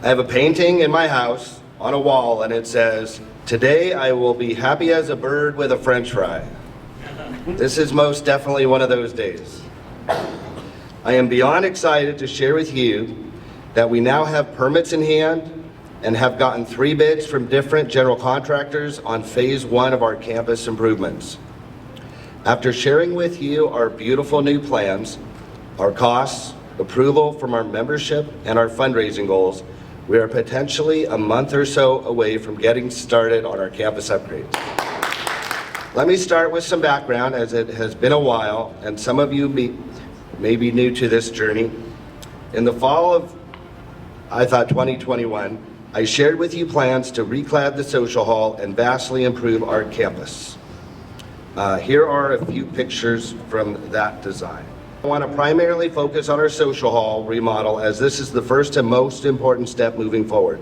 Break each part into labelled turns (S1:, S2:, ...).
S1: I have a painting in my house on a wall and it says, "Today I will be happy as a bird with a French fry." This is most definitely one of those days. I am beyond excited to share with you that we now have permits in hand and have gotten 3 bids from different general contractors on phase 1 of our campus improvements. After sharing with you our beautiful new plans, our costs, approval from our membership, and our fundraising goals, we are potentially a month or so away from getting started on our campus upgrades. Let me start with some background, as it has been a while and some of you may be new to this journey. In the fall of 2021, I shared with you plans to reclad the social hall and vastly improve our campus. Here are a few pictures from that design. I want to primarily focus on our social hall remodel, as this is the first and most important step moving forward.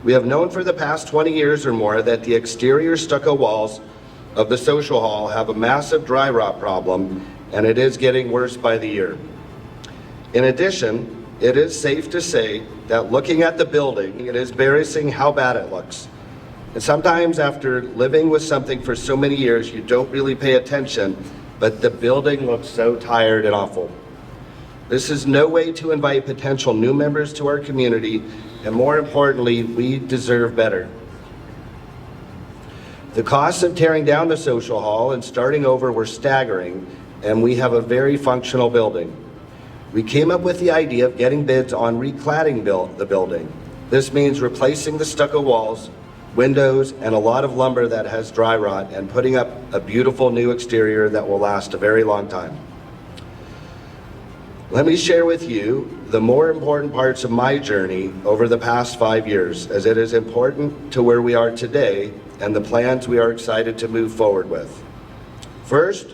S1: We have known for the past 20 years or more that the exterior stucco walls of the social hall have a massive dry rot problem, and it is getting worse by the year. In addition, it is safe to say that looking at the building, it is embarrassing how bad it looks. And sometimes after living with something for so many years, you don't really pay attention, but the building looks so tired and awful. This is no way to invite potential new members to our community, and more importantly, we deserve better. The costs of tearing down the social hall and starting over were staggering, and we have a very functional building. We came up with the idea of getting bids on recladding the building. This means replacing the stucco walls, windows, and a lot of lumber that has dry rot, and putting up a beautiful new exterior that will last a very long time. Let me share with you the more important parts of my journey over the past 5 years, as it is important to where we are today and the plans we are excited to move forward with. First,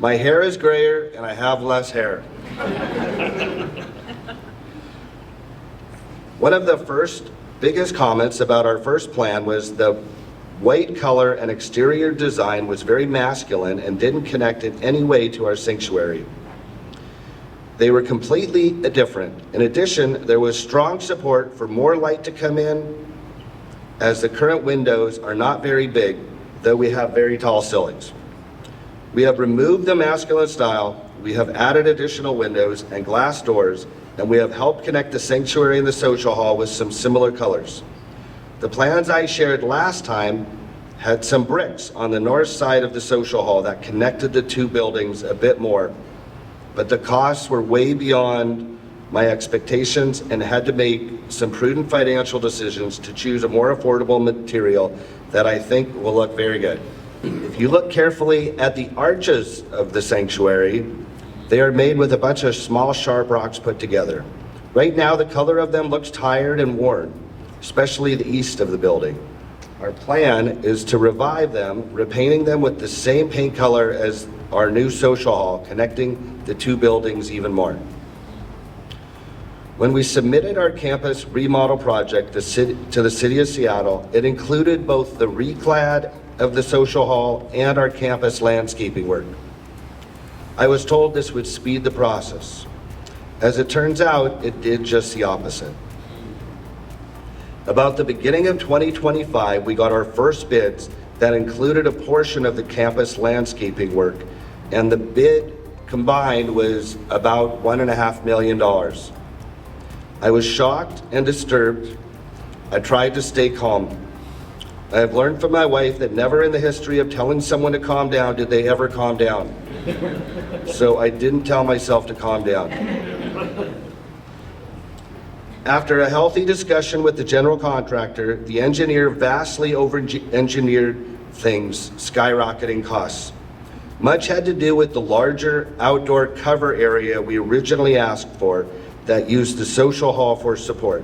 S1: my hair is grayer and I have less hair. One of the biggest comments about our first plan was the white color and exterior design was very masculine and didn't connect in any way to our sanctuary. They were completely different. In addition, there was strong support for more light to come in, as the current windows are not very big, though we have very tall ceilings. We have removed the masculine style, we have added additional windows and glass doors, and we have helped connect the sanctuary and the social hall with some similar colors. The plans I shared last time had some bricks on the north side of the social hall that connected the 2 buildings a bit more, but the costs were way beyond my expectations and had to make some prudent financial decisions to choose a more affordable material that I think will look very good. If you look carefully at the arches of the sanctuary, they are made with a bunch of small sharp rocks put together. Right now, the color of them looks tired and worn, especially the east of the building. Our plan is to revive them, repainting them with the same paint color as our new social hall, connecting the 2 buildings even more. When we submitted our campus remodel project to the City of Seattle, it included both the reclad of the social hall and our campus landscaping work. I was told this would speed the process. As it turns out, it did just the opposite. About the beginning of 2025, we got our first bids that included a portion of the campus landscaping work, and the bid combined was about $1.5 million. I was shocked and disturbed. I tried to stay calm. I have learned from my wife that never in the history of telling someone to calm down did they ever calm down. So I didn't tell myself to calm down. After a healthy discussion with the general contractor, the engineer vastly over-engineered things, skyrocketing costs. Much had to do with the larger outdoor cover area we originally asked for that used the social hall for support.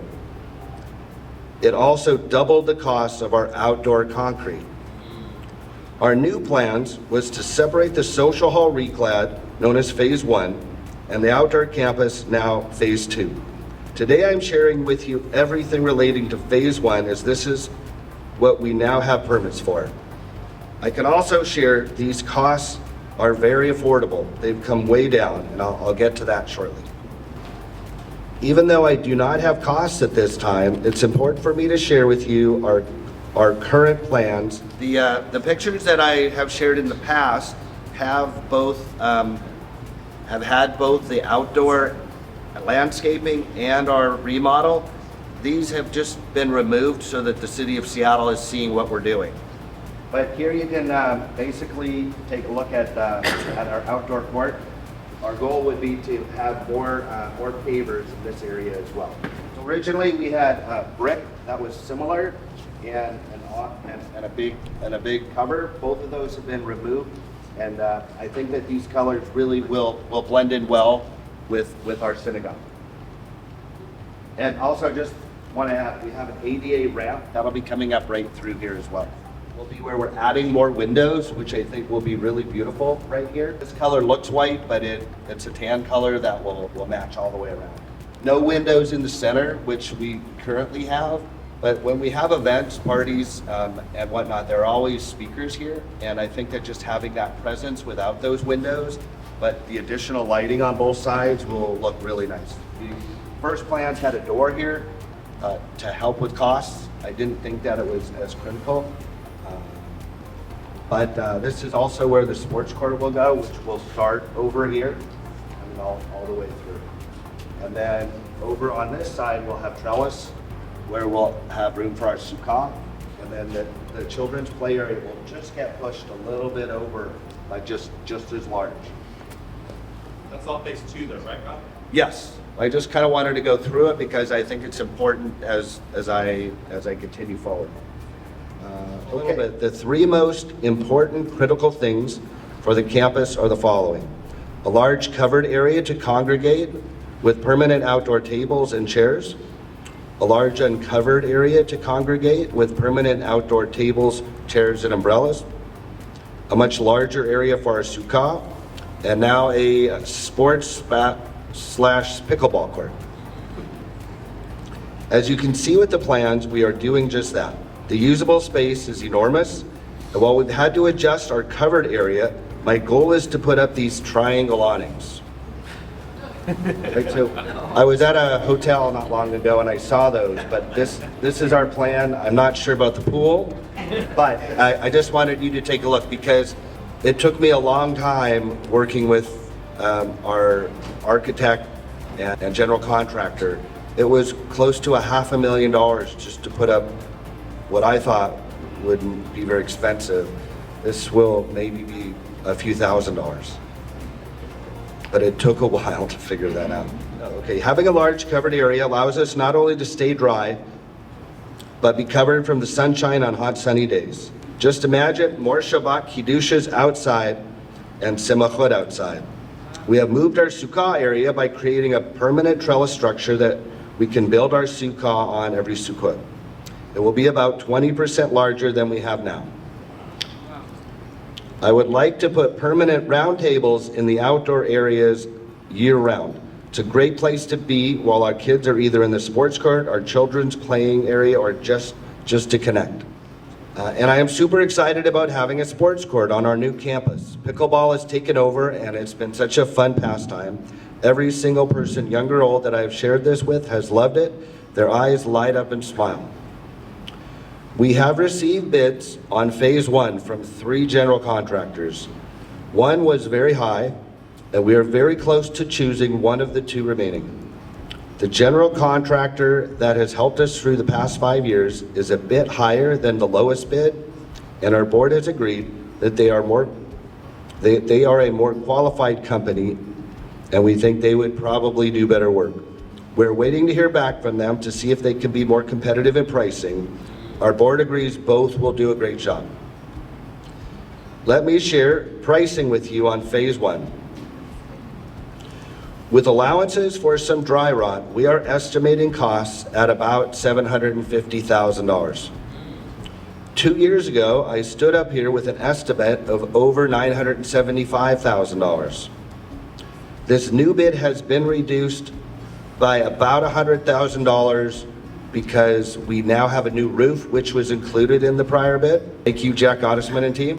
S1: It also doubled the cost of our outdoor concrete. Our new plans was to separate the social hall reclad, known as phase 1, and the outdoor campus, now phase 2. Today I'm sharing with you everything relating to phase 1, as this is what we now have permits for. I can also share these costs are very affordable. They've come way down, and I'll get to that shortly. Even though I do not have costs at this time, it's important for me to share with you our current plans. The pictures that I have shared in the past have had both the outdoor landscaping and our remodel. These have just been removed so that the city of Seattle is seeing what we're doing. But here you can basically take a look at our outdoor court. Our goal would be to have more pavers in this area as well. So originally we had brick that was similar and a big cover. Both of those have been removed, and I think that these colors really will blend in well with our synagogue. And also just want to add, we have an ADA ramp that'll be coming up right through here as well. Will be where we're adding more windows, which I think will be really beautiful right here. This color looks white, but it's a tan color that will match all the way around. No windows in the center, which we currently have, but when we have events, parties, and whatnot, there are always speakers here, and I think that just having that presence without those windows, but the additional lighting on both sides will look really nice. The first plans had a door here to help with costs. I didn't think that it was as critical. But this is also where the sports court will go, which will start over here and all the way through. And then over on this side, we'll have trellis where we'll have room for our sukkah. And then the children's play area will just get pushed a little bit over, like just as large.
S2: That's all phase 2 though, right, Rob?
S1: Yes, I just kind of wanted to go through it because I think it's important as I continue forward. A little bit. The three most important critical things for the campus are the following: a large covered area to congregate with permanent outdoor tables and chairs, a large uncovered area to congregate with permanent outdoor tables, chairs, and umbrellas, a much larger area for our sukkah, and now a sports / pickleball court. As you can see with the plans, we are doing just that. The usable space is enormous, and while we've had to adjust our covered area, my goal is to put up these triangle awnings. Right, so I was at a hotel not long ago and I saw those, but this is our plan. I'm not sure about the pool, but I just wanted you to take a look because it took me a long time working with our architect and general contractor. It was close to $500,000 just to put up what I thought wouldn't be very expensive. This will maybe be a few $1,000s. But it took a while to figure that out. Okay, having a large covered area allows us not only to stay dry, but be covered from the sunshine on hot sunny days. Just imagine more Shabbat Kiddushas outside and Simachot outside. We have moved our sukkah area by creating a permanent trellis structure that we can build our sukkah on every Sukkot. It will be about 20% larger than we have now. I would like to put permanent round tables in the outdoor areas year-round. It's a great place to be while our kids are either in the sports court, our children's playing area, or just to connect. And I am super excited about having a sports court on our new campus. Pickleball has taken over, and it's been such a fun pastime. Every single person, young or old, that I've shared this with has loved it. Their eyes light up and smile. We have received bids on phase 1 from 3 general contractors. One was very high, and we are very close to choosing one of the 2 remaining. The general contractor that has helped us through the past 5 years is a bit higher than the lowest bid, and our board has agreed that they are a more qualified company, and we think they would probably do better work. We're waiting to hear back from them to see if they can be more competitive in pricing. Our board agrees both will do a great job. Let me share pricing with you on phase 1. With allowances for some dry rot, we are estimating costs at about $750,000. 2 years ago, I stood up here with an estimate of over $975,000. This new bid has been reduced by about $100,000 because we now have a new roof, which was included in the prior bid. Thank you, Jack Gottesman and team.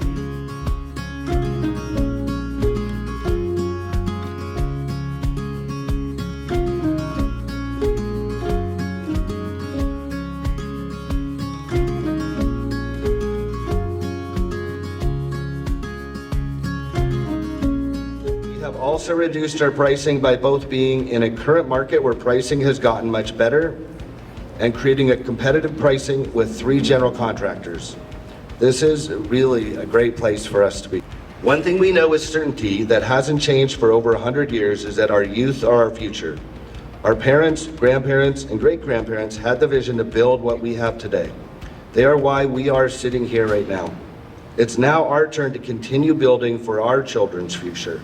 S1: have also reduced our pricing by both being in a current market where pricing has gotten much better and creating a competitive pricing with 3 general contractors. This is really a great place for us to be. One thing we know with certainty that hasn't changed for over 100 years is that our youth are our future. Our parents, grandparents, and great-grandparents had the vision to build what we have today. They are why we are sitting here right now. It's now our turn to continue building for our children's future.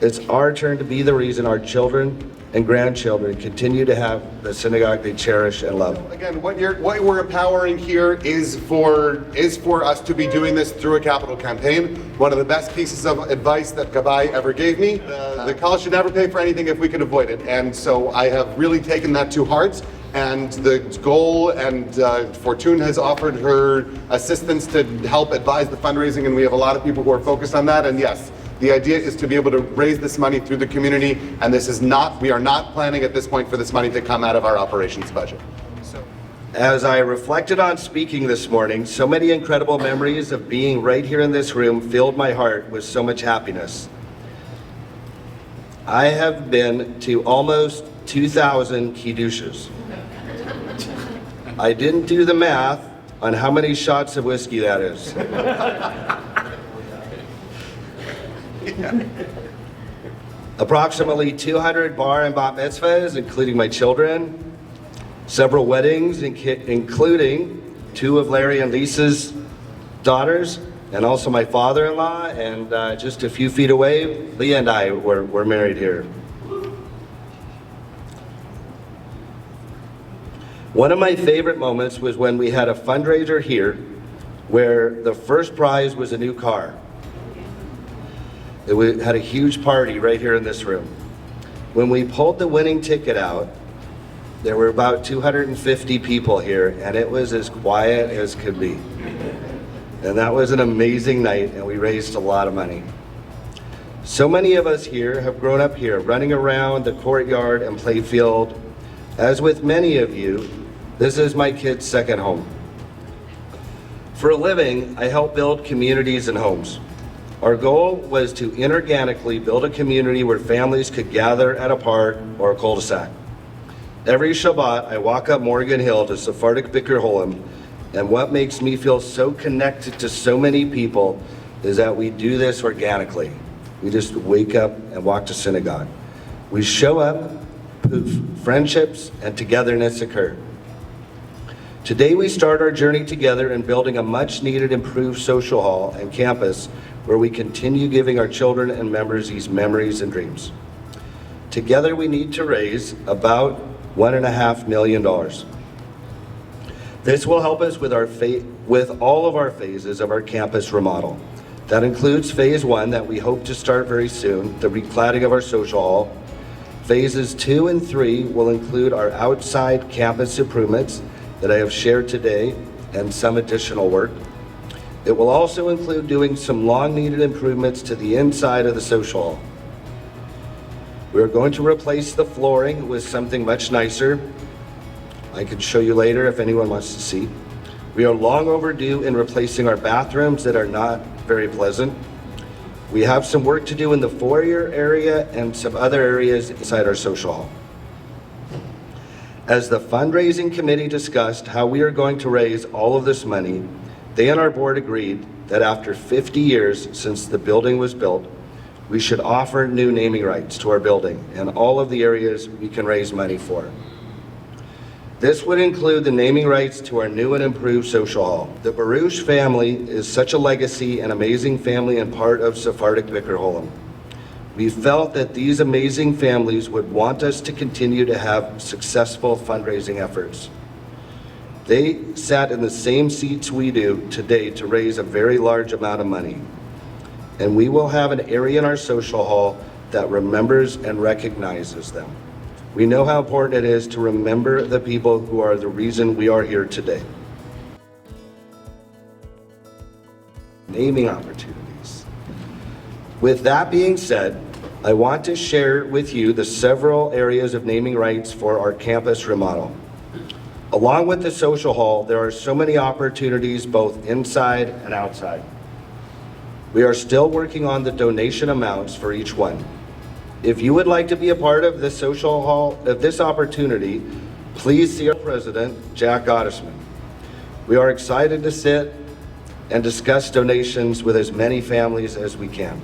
S1: It's our turn to be the reason our children and grandchildren continue to have the synagogue they cherish and love.
S3: Again, what we're empowering here is for us to be doing this through a capital campaign. One of the best pieces of advice that Gabbai ever gave me, the college should never pay for anything if we can avoid it. And so I have really taken that to heart. And the goal, and Fortune has offered her assistance to help advise the fundraising, and we have a lot of people who are focused on that. And yes, the idea is to be able to raise this money through the community, and we are not planning at this point for this money to come out of our operations budget.
S1: As I reflected on speaking this morning, so many incredible memories of being right here in this room filled my heart with so much happiness. I have been to almost 2,000 kiddushes. I didn't do the math on how many shots of whiskey that is. Approximately 200 bar and bat mitzvahs, including my children, several weddings, including 2 of Larry and Lisa's daughters, and also my father-in-law, and just a few feet away, Leah and I were married here. One of my favorite moments was when we had a fundraiser here where the first prize was a new car. We had a huge party right here in this room. When we pulled the winning ticket out, there were about 250 people here, and it was as quiet as could be. And that was an amazing night, and we raised a lot of money. So many of us here have grown up here, running around the courtyard and playfield. As with many of you, this is my kids' second home. For a living, I help build communities and homes. Our goal was to inorganically build a community where families could gather at a park or a cul-de-sac. Every Shabbat, I walk up Morgan Hill to Sephardic Bikur Holim, and what makes me feel so connected to so many people is that we do this organically. We just wake up and walk to synagogue. We show up, poof, friendships and togetherness occur. Today we start our journey together in building a much needed improved social hall and campus where we continue giving our children and members these memories and dreams. Together we need to raise about $1.5 million. This will help us with all of our phases of our campus remodel. That includes phase 1 that we hope to start very soon, the recladding of our social hall. Phases 2 and 3 will include our outside campus improvements that I have shared today and some additional work. It will also include doing some long-needed improvements to the inside of the social hall. We are going to replace the flooring with something much nicer. I can show you later if anyone wants to see. We are long overdue in replacing our bathrooms that are not very pleasant. We have some work to do in the foyer area and some other areas inside our social hall. As the fundraising committee discussed how we are going to raise all of this money, they and our board agreed that after 50 years since the building was built, we should offer new naming rights to our building and all of the areas we can raise money for. This would include the naming rights to our new and improved social hall. The Baruch family is such a legacy and amazing family and part of Sephardic Bikur Holim. We felt that these amazing families would want us to continue to have successful fundraising efforts. They sat in the same seats we do today to raise a very large amount of money. And we will have an area in our social hall that remembers and recognizes them. We know how important it is to remember the people who are the reason we are here today. Naming opportunities. With that being said, I want to share with you the several areas of naming rights for our campus remodel. Along with the social hall, there are so many opportunities both inside and outside. We are still working on the donation amounts for each one. If you would like to be a part of this social hall, of this opportunity, please see our president, Jack Gottesman. We are excited to sit and discuss donations with as many families as we can.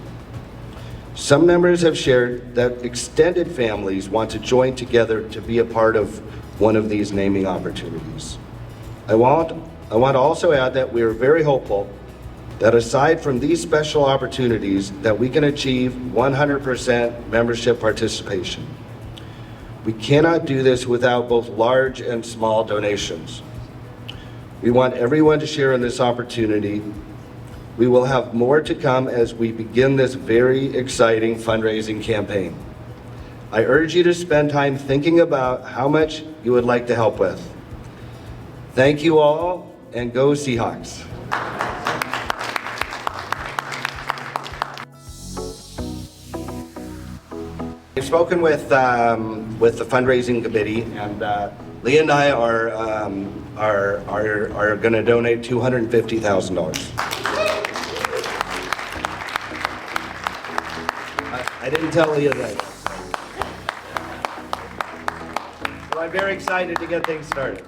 S1: Some members have shared that extended families want to join together to be a part of one of these naming opportunities. I want to also add that we are very hopeful that aside from these special opportunities, that we can achieve 100% membership participation. We cannot do this without both large and small donations. We want everyone to share in this opportunity. We will have more to come as we begin this very exciting fundraising campaign. I urge you to spend time thinking about how much you would like to help with. Thank you all, and go Seahawks. I've spoken with the fundraising committee, and Leah and I are going to donate $250,000. I didn't tell Leah that. So I'm very excited to get things started.